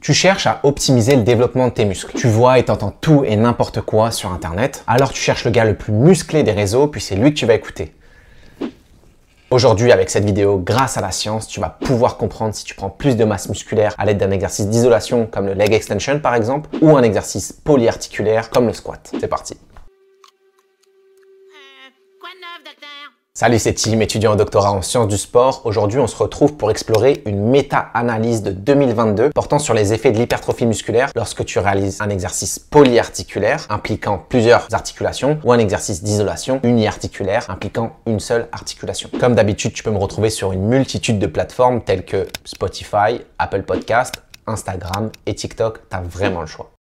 Tu cherches à optimiser le développement de tes muscles. Tu vois et t'entends tout et n'importe quoi sur Internet. Alors tu cherches le gars le plus musclé des réseaux, puis c'est lui que tu vas écouter. Aujourd'hui, avec cette vidéo, grâce à la science, tu vas pouvoir comprendre si tu prends plus de masse musculaire à l'aide d'un exercice d'isolation comme le leg extension par exemple, ou un exercice polyarticulaire comme le squat. C'est parti. Salut, c'est Tim, étudiant en doctorat en sciences du sport. Aujourd'hui, on se retrouve pour explorer une méta-analyse de 2022 portant sur les effets de l'hypertrophie musculaire lorsque tu réalises un exercice polyarticulaire impliquant plusieurs articulations ou un exercice d'isolation uniarticulaire impliquant une seule articulation. Comme d'habitude, tu peux me retrouver sur une multitude de plateformes telles que Spotify, Apple Podcast, Instagram et TikTok. Tu as vraiment le choix.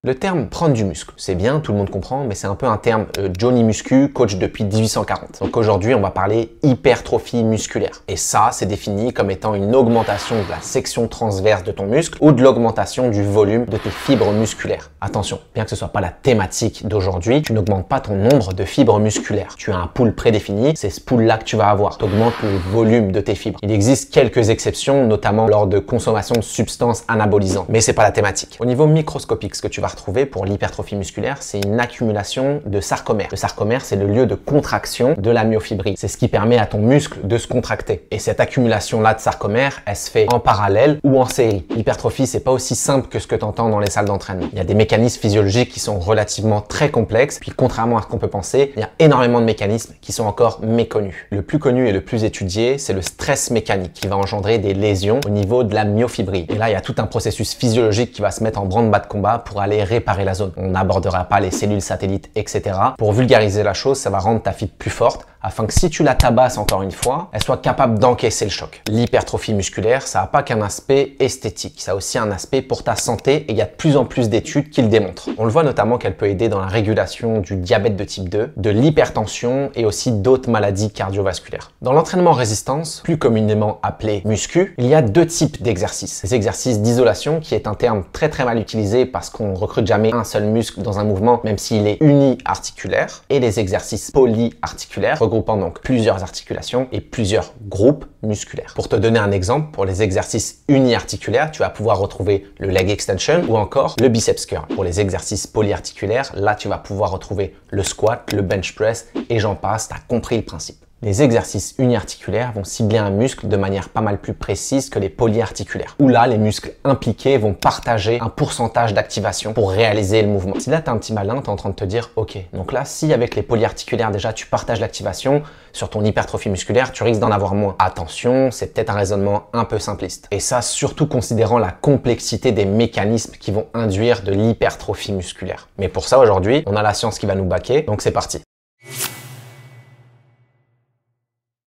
Le terme prendre du muscle, c'est bien, tout le monde comprend, mais c'est un peu un terme Johnny Muscu, coach depuis 1840. Donc aujourd'hui, on va parler hypertrophie musculaire. Et ça, c'est défini comme étant une augmentation de la section transverse de ton muscle ou de l'augmentation du volume de tes fibres musculaires. Attention, bien que ce soit pas la thématique d'aujourd'hui, tu n'augmentes pas ton nombre de fibres musculaires. Tu as un pool prédéfini, c'est ce pool-là que tu vas avoir. Tu augmentes le volume de tes fibres. Il existe quelques exceptions, notamment lors de consommation de substances anabolisantes, mais c'est pas la thématique. Au niveau microscopique, ce que tu vas retrouver pour l'hypertrophie musculaire, c'est une accumulation de sarcomères. Le sarcomère, c'est le lieu de contraction de la myofibrille. C'est ce qui permet à ton muscle de se contracter. Et cette accumulation-là de sarcomères, elle se fait en parallèle ou en série. L'hypertrophie, c'est pas aussi simple que ce que tu entends dans les salles d'entraînement. Il y a des mécanismes physiologiques qui sont relativement très complexes. Puis contrairement à ce qu'on peut penser, il y a énormément de mécanismes qui sont encore méconnus. Le plus connu et le plus étudié, c'est le stress mécanique qui va engendrer des lésions au niveau de la myofibrille. Et là, il y a tout un processus physiologique qui va se mettre en branle-bas de combat pour aller réparer la zone. On n'abordera pas les cellules satellites, etc. Pour vulgariser la chose, ça va rendre ta fibre plus forte afin que si tu la tabasses encore une fois, elle soit capable d'encaisser le choc. L'hypertrophie musculaire, ça n'a pas qu'un aspect esthétique, ça a aussi un aspect pour ta santé et il y a de plus en plus d'études qui le démontrent. On le voit notamment qu'elle peut aider dans la régulation du diabète de type 2, de l'hypertension et aussi d'autres maladies cardiovasculaires. Dans l'entraînement résistance, plus communément appelé muscu, il y a deux types d'exercices. Les exercices d'isolation, qui est un terme très mal utilisé parce qu'on recrute jamais un seul muscle dans un mouvement, même s'il est uniarticulaire, et les exercices polyarticulaires, regroupant donc plusieurs articulations et plusieurs groupes musculaires. Pour te donner un exemple, pour les exercices uniarticulaires, tu vas pouvoir retrouver le leg extension ou encore le biceps curl. Pour les exercices polyarticulaires, là tu vas pouvoir retrouver le squat, le bench press et j'en passe, tu as compris le principe. Les exercices uniarticulaires vont cibler un muscle de manière pas mal plus précise que les polyarticulaires, où là, les muscles impliqués vont partager un pourcentage d'activation pour réaliser le mouvement. Si là, tu es un petit malin, tu es en train de te dire, ok, donc là, si avec les polyarticulaires, déjà, tu partages l'activation, sur ton hypertrophie musculaire, tu risques d'en avoir moins. Attention, c'est peut-être un raisonnement un peu simpliste. Et ça, surtout considérant la complexité des mécanismes qui vont induire de l'hypertrophie musculaire. Mais pour ça, aujourd'hui, on a la science qui va nous backer, donc c'est parti.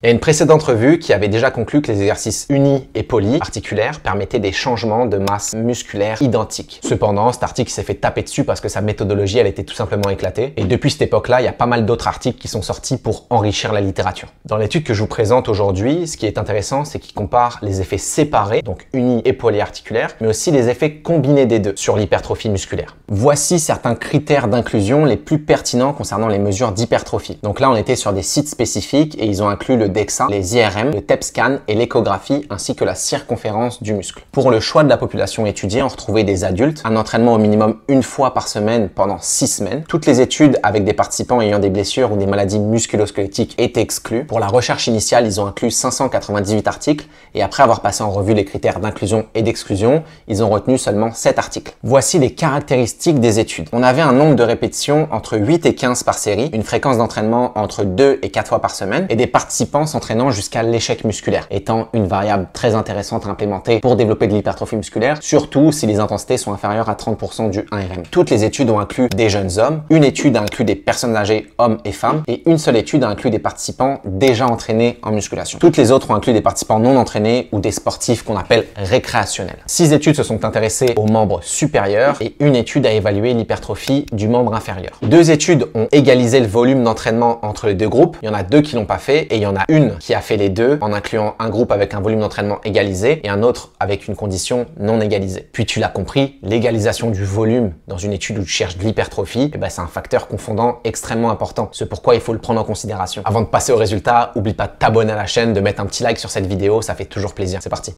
Il y a une précédente revue qui avait déjà conclu que les exercices uni et polyarticulaires permettaient des changements de masse musculaire identiques. Cependant, cet article s'est fait taper dessus parce que sa méthodologie, elle était tout simplement éclatée. Et depuis cette époque-là, il y a pas mal d'autres articles qui sont sortis pour enrichir la littérature. Dans l'étude que je vous présente aujourd'hui, ce qui est intéressant, c'est qu'il compare les effets séparés, donc uni et polyarticulaires, mais aussi les effets combinés des deux sur l'hypertrophie musculaire. Voici certains critères d'inclusion les plus pertinents concernant les mesures d'hypertrophie. Donc là, on était sur des sites spécifiques et ils ont inclus le DEXA, les IRM, le TEP scan et l'échographie ainsi que la circonférence du muscle. Pour le choix de la population étudiée, on retrouvait des adultes, un entraînement au minimum une fois par semaine pendant 6 semaines. Toutes les études avec des participants ayant des blessures ou des maladies musculo-squelettiques étaient exclues. Pour la recherche initiale, ils ont inclus 598 articles et après avoir passé en revue les critères d'inclusion et d'exclusion, ils ont retenu seulement 7 articles. Voici les caractéristiques des études. On avait un nombre de répétitions entre 8 et 15 par série, une fréquence d'entraînement entre 2 et 4 fois par semaine et des participants s'entraînant jusqu'à l'échec musculaire, étant une variable très intéressante à implémenter pour développer de l'hypertrophie musculaire, surtout si les intensités sont inférieures à 30% du 1RM. Toutes les études ont inclus des jeunes hommes, une étude a inclus des personnes âgées, hommes et femmes, et une seule étude a inclus des participants déjà entraînés en musculation. Toutes les autres ont inclus des participants non entraînés ou des sportifs qu'on appelle récréationnels. 6 études se sont intéressées aux membres supérieurs et une étude a évalué l'hypertrophie du membre inférieur. 2 études ont égalisé le volume d'entraînement entre les deux groupes. Il y en a 2 qui l'ont pas fait et il y en a une qui a fait les deux en incluant un groupe avec un volume d'entraînement égalisé et un autre avec une condition non égalisée. Puis tu l'as compris, l'égalisation du volume dans une étude où tu cherches de l'hypertrophie, c'est un facteur confondant extrêmement important. C'est pourquoi il faut le prendre en considération. Avant de passer au résultat, oublie pas de t'abonner à la chaîne, de mettre un petit like sur cette vidéo, ça fait toujours plaisir. C'est parti.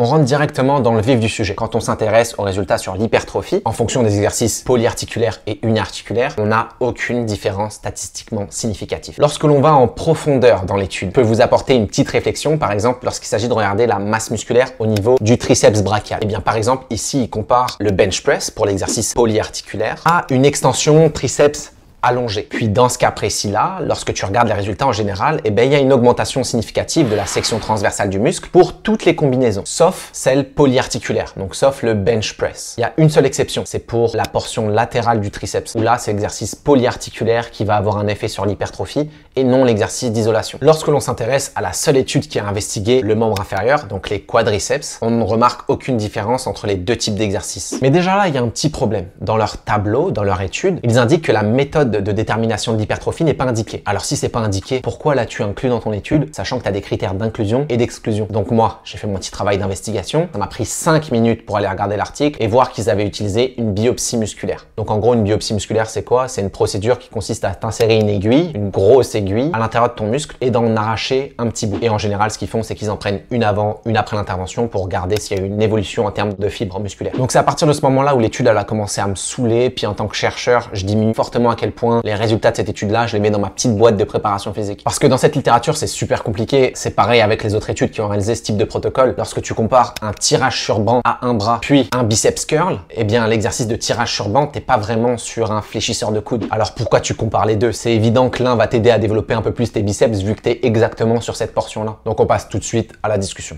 On rentre directement dans le vif du sujet. Quand on s'intéresse aux résultats sur l'hypertrophie, en fonction des exercices polyarticulaires et uniarticulaires, on n'a aucune différence statistiquement significative. Lorsque l'on va en profondeur dans l'étude, je peux vous apporter une petite réflexion, par exemple, lorsqu'il s'agit de regarder la masse musculaire au niveau du triceps brachial. Et bien, par exemple, ici, il compare le bench press pour l'exercice polyarticulaire à une extension triceps allongé. Puis dans ce cas précis-là, lorsque tu regardes les résultats en général, eh ben, il y a une augmentation significative de la section transversale du muscle pour toutes les combinaisons, sauf celle polyarticulaire, donc sauf le bench press. Il y a une seule exception, c'est pour la portion latérale du triceps, où là, c'est l'exercice polyarticulaire qui va avoir un effet sur l'hypertrophie et non l'exercice d'isolation. Lorsque l'on s'intéresse à la seule étude qui a investigué le membre inférieur, donc les quadriceps, on ne remarque aucune différence entre les deux types d'exercices. Mais déjà là, il y a un petit problème. Dans leur tableau, dans leur étude, ils indiquent que la méthode de détermination de l'hypertrophie n'est pas indiquée. Alors si c'est pas indiqué, pourquoi l'as-tu inclus dans ton étude, sachant que tu as des critères d'inclusion et d'exclusion? Donc moi, j'ai fait mon petit travail d'investigation. Ça m'a pris 5 minutes pour aller regarder l'article et voir qu'ils avaient utilisé une biopsie musculaire. Donc en gros, une biopsie musculaire, c'est quoi? C'est une procédure qui consiste à t'insérer une aiguille, une grosse aiguille, à l'intérieur de ton muscle et d'en arracher un petit bout. Et en général, ce qu'ils font, c'est qu'ils en prennent une avant, une après l'intervention pour regarder s'il y a eu une évolution en termes de fibres musculaires. Donc c'est à partir de ce moment-là où l'étude a commencé à me saouler. Puis en tant que chercheur, je diminue fortement à quel point les résultats de cette étude-là, je les mets dans ma petite boîte de préparation physique. Parce que dans cette littérature, c'est super compliqué. C'est pareil avec les autres études qui ont réalisé ce type de protocole. Lorsque tu compares un tirage sur banc à un bras, puis un biceps curl, eh bien l'exercice de tirage sur banc, t'es pas vraiment sur un fléchisseur de coude. Alors pourquoi tu compares les deux? C'est évident que l'un va t'aider à développer un peu plus tes biceps vu que t'es exactement sur cette portion-là. Donc on passe tout de suite à la discussion.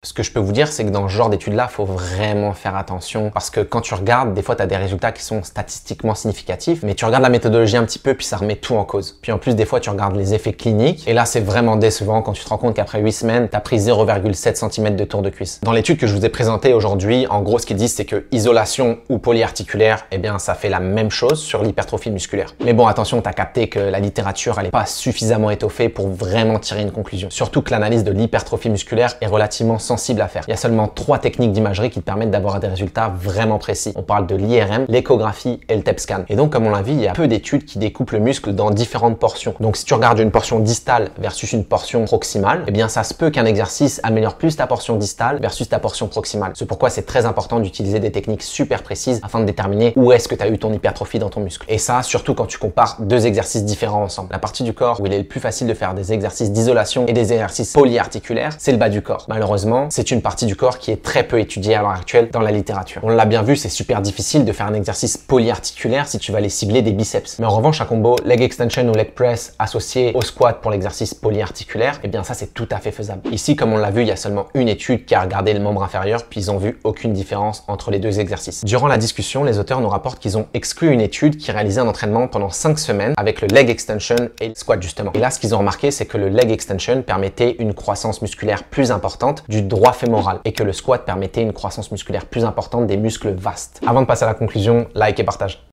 Ce que je peux vous dire, c'est que dans ce genre d'études-là, il faut vraiment faire attention parce que quand tu regardes, des fois, tu as des résultats qui sont statistiquement significatifs, mais tu regardes la méthodologie un petit peu, puis ça remet tout en cause. Puis en plus, des fois, tu regardes les effets cliniques et là, c'est vraiment décevant quand tu te rends compte qu'après 8 semaines, tu as pris 0,7 cm de tour de cuisse. Dans l'étude que je vous ai présentée aujourd'hui, en gros, ce qu'ils disent, c'est que isolation ou polyarticulaire, eh bien, ça fait la même chose sur l'hypertrophie musculaire. Mais bon, attention, tu as capté que la littérature, elle n'est pas suffisamment étoffée pour vraiment tirer une conclusion. Surtout que l'analyse de l'hypertrophie musculaire est relativement sensible à faire. Il y a seulement 3 techniques d'imagerie qui te permettent d'avoir des résultats vraiment précis. On parle de l'IRM, l'échographie et le TEP scan. Et donc, comme on l'a vu, il y a peu d'études qui découpent le muscle dans différentes portions. Donc, si tu regardes une portion distale versus une portion proximale, eh bien, ça se peut qu'un exercice améliore plus ta portion distale versus ta portion proximale. C'est pourquoi c'est très important d'utiliser des techniques super précises afin de déterminer où est-ce que tu as eu ton hypertrophie dans ton muscle. Et ça, surtout quand tu compares 2 exercices différents ensemble. La partie du corps où il est le plus facile de faire des exercices d'isolation et des exercices polyarticulaires, c'est le bas du corps. Malheureusement, c'est une partie du corps qui est très peu étudiée à l'heure actuelle dans la littérature. On l'a bien vu, c'est super difficile de faire un exercice polyarticulaire si tu vas aller cibler des biceps. Mais en revanche, un combo leg extension ou leg press associé au squat pour l'exercice polyarticulaire, eh bien ça c'est tout à fait faisable. Ici, comme on l'a vu, il y a seulement une étude qui a regardé le membre inférieur, puis ils ont vu aucune différence entre les 2 exercices. Durant la discussion, les auteurs nous rapportent qu'ils ont exclu une étude qui réalisait un entraînement pendant 5 semaines avec le leg extension et le squat justement. Et là, ce qu'ils ont remarqué, c'est que le leg extension permettait une croissance musculaire plus importante du droit fémoral et que le squat permettait une croissance musculaire plus importante des muscles vastes. Avant de passer à la conclusion, like et partage.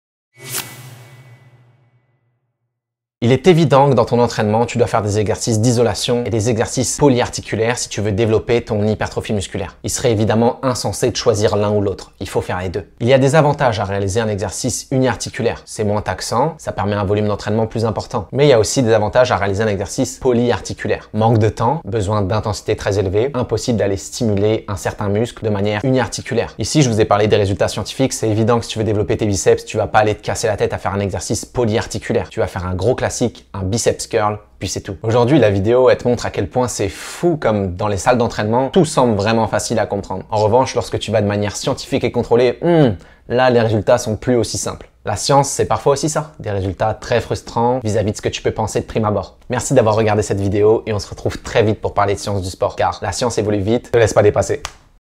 Il est évident que dans ton entraînement, tu dois faire des exercices d'isolation et des exercices polyarticulaires si tu veux développer ton hypertrophie musculaire. Il serait évidemment insensé de choisir l'un ou l'autre. Il faut faire les deux. Il y a des avantages à réaliser un exercice uniarticulaire. C'est moins taxant, ça permet un volume d'entraînement plus important. Mais il y a aussi des avantages à réaliser un exercice polyarticulaire. Manque de temps, besoin d'intensité très élevée, impossible d'aller stimuler un certain muscle de manière uniarticulaire. Ici, je vous ai parlé des résultats scientifiques. C'est évident que si tu veux développer tes biceps, tu vas pas aller te casser la tête à faire un exercice polyarticulaire. Tu vas faire un gros classique, un biceps curl, puis c'est tout. Aujourd'hui, la vidéo, elle te montre à quel point c'est fou comme dans les salles d'entraînement, tout semble vraiment facile à comprendre. En revanche, lorsque tu vas de manière scientifique et contrôlée, là, les résultats sont plus aussi simples. La science, c'est parfois aussi ça, des résultats très frustrants vis-à-vis de ce que tu peux penser de prime abord. Merci d'avoir regardé cette vidéo et on se retrouve très vite pour parler de science du sport, car la science évolue vite, ne te laisse pas dépasser.